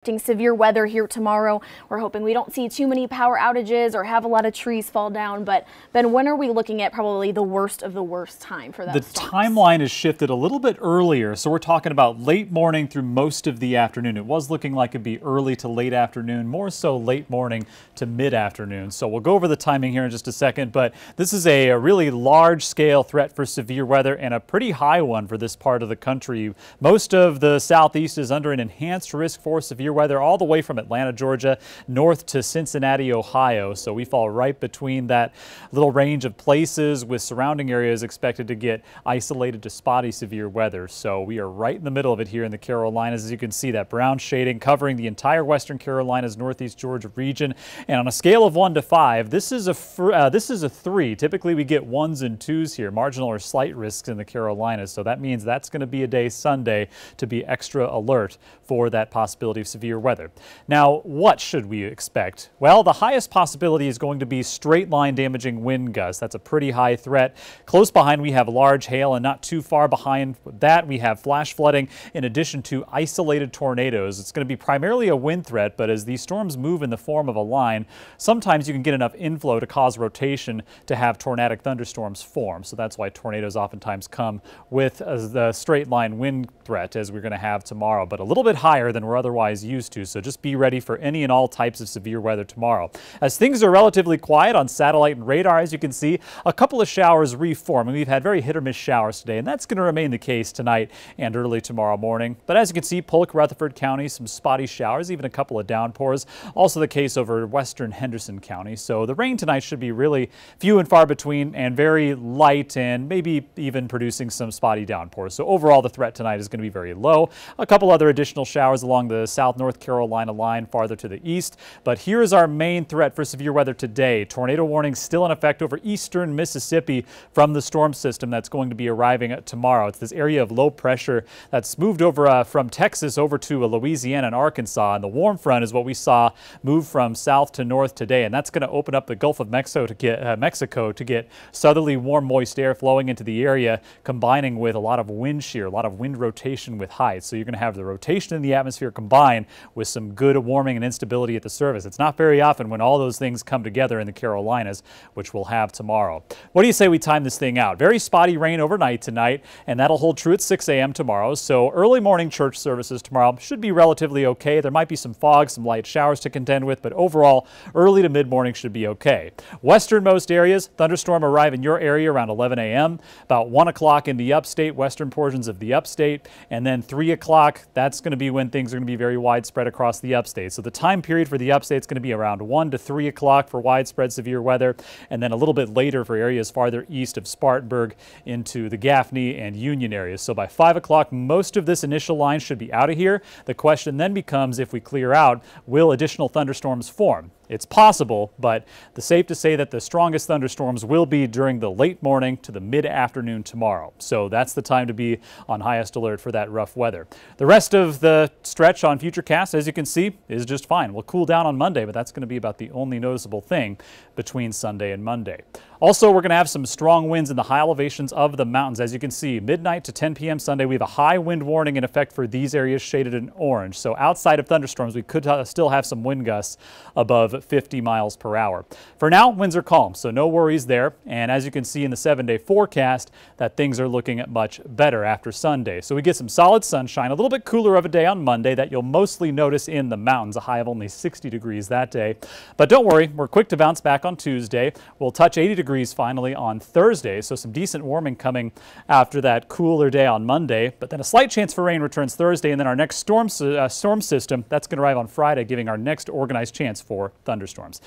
Severe weather here tomorrow. We're hoping we don't see too many power outages or have a lot of trees fall down. But Ben, when are we looking at probably the worst of the worst time for that? The timeline has shifted a little bit earlier, so we're talking about late morning through most of the afternoon. It was looking like it'd be early to late afternoon, more so late morning to mid-afternoon. So we'll go over the timing here in just a second, but this is a really large-scale threat for severe weather and a pretty high one for this part of the country. Most of the southeast is under an enhanced risk for severe weather all the way from Atlanta, Georgia, north to Cincinnati, Ohio. So we fall right between that little range of places, with surrounding areas expected to get isolated to spotty severe weather. So we are right in the middle of it here in the Carolinas. As you can see, that brown shading covering the entire western Carolinas, northeast Georgia region. And on a scale of 1 to 5, this is a 3. Typically we get 1s and 2s here, marginal or slight risks in the Carolinas. So that means that's going to be a day Sunday to be extra alert for that possibility of severe weather. Now, what should we expect? Well, the highest possibility is going to be straight line damaging wind gusts. That's a pretty high threat. Close behind we have large hail, and not too far behind that we have flash flooding in addition to isolated tornadoes. It's going to be primarily a wind threat, but as these storms move in the form of a line, sometimes you can get enough inflow to cause rotation to have tornadic thunderstorms form. So that's why tornadoes oftentimes come with the straight line wind threat, as we're going to have tomorrow, but a little bit higher than we're otherwise used to. So just be ready for any and all types of severe weather tomorrow. As things are relatively quiet on satellite and radar, as you can see, a couple of showers reform, and we've had very hit or miss showers today, and that's going to remain the case tonight and early tomorrow morning. But as you can see, Polk, Rutherford County, some spotty showers, even a couple of downpours. Also the case over western Henderson County. So the rain tonight should be really few and far between and very light, and maybe even producing some spotty downpours. So overall, the threat tonight is going to be very low. A couple other additional showers along the South-North Carolina line farther to the east. But here is our main threat for severe weather today. Tornado warning still in effect over eastern Mississippi from the storm system that's going to be arriving tomorrow. It's this area of low pressure that's moved over from Texas over to Louisiana and Arkansas. And the warm front is what we saw move from south to north today. And that's going to open up the Gulf of Mexico to get southerly warm, moist air flowing into the area, combining with a lot of wind shear, a lot of wind rotation with height. So you're going to have the rotation in the atmosphere combined with some good warming and instability at the surface. It's not very often when all those things come together in the Carolinas, which we'll have tomorrow. What do you say we time this thing out? Very spotty rain overnight tonight, and that'll hold true at 6 a.m. tomorrow. So early morning church services tomorrow should be relatively okay. There might be some fog, some light showers to contend with, but overall, early to mid-morning should be okay. Westernmost areas, thunderstorm arrive in your area around 11 a.m., about 1 o'clock in the upstate, western portions of the upstate, and then 3 o'clock, that's going to be when things are going to be very widespread across the upstate. So the time period for the upstate is going to be around 1 to 3 o'clock for widespread severe weather, and then a little bit later for areas farther east of Spartanburg into the Gaffney and Union areas. So by 5 o'clock, most of this initial line should be out of here. The question then becomes, if we clear out, will additional thunderstorms form? It's possible, but it's safe to say that the strongest thunderstorms will be during the late morning to the mid-afternoon tomorrow. So that's the time to be on highest alert for that rough weather. The rest of the stretch on Futurecast, as you can see, is just fine. We'll cool down on Monday, but that's going to be about the only noticeable thing between Sunday and Monday. Also, we're going to have some strong winds in the high elevations of the mountains. As you can see, midnight to 10 p.m. Sunday, we have a high wind warning in effect for these areas shaded in orange. So outside of thunderstorms, we could still have some wind gusts above 50 miles per hour. For now, winds are calm, so no worries there. And as you can see in the 7-day forecast, that things are looking much better after Sunday. So we get some solid sunshine, a little bit cooler of a day on Monday that you'll mostly notice in the mountains, a high of only 60 degrees that day. But don't worry, we're quick to bounce back on Tuesday. We'll touch 80 degrees finally on Thursday, so some decent warming coming after that cooler day on Monday. But then a slight chance for rain returns Thursday, and then our next storm system, that's going to arrive on Friday, giving our next organized chance for thunderstorms.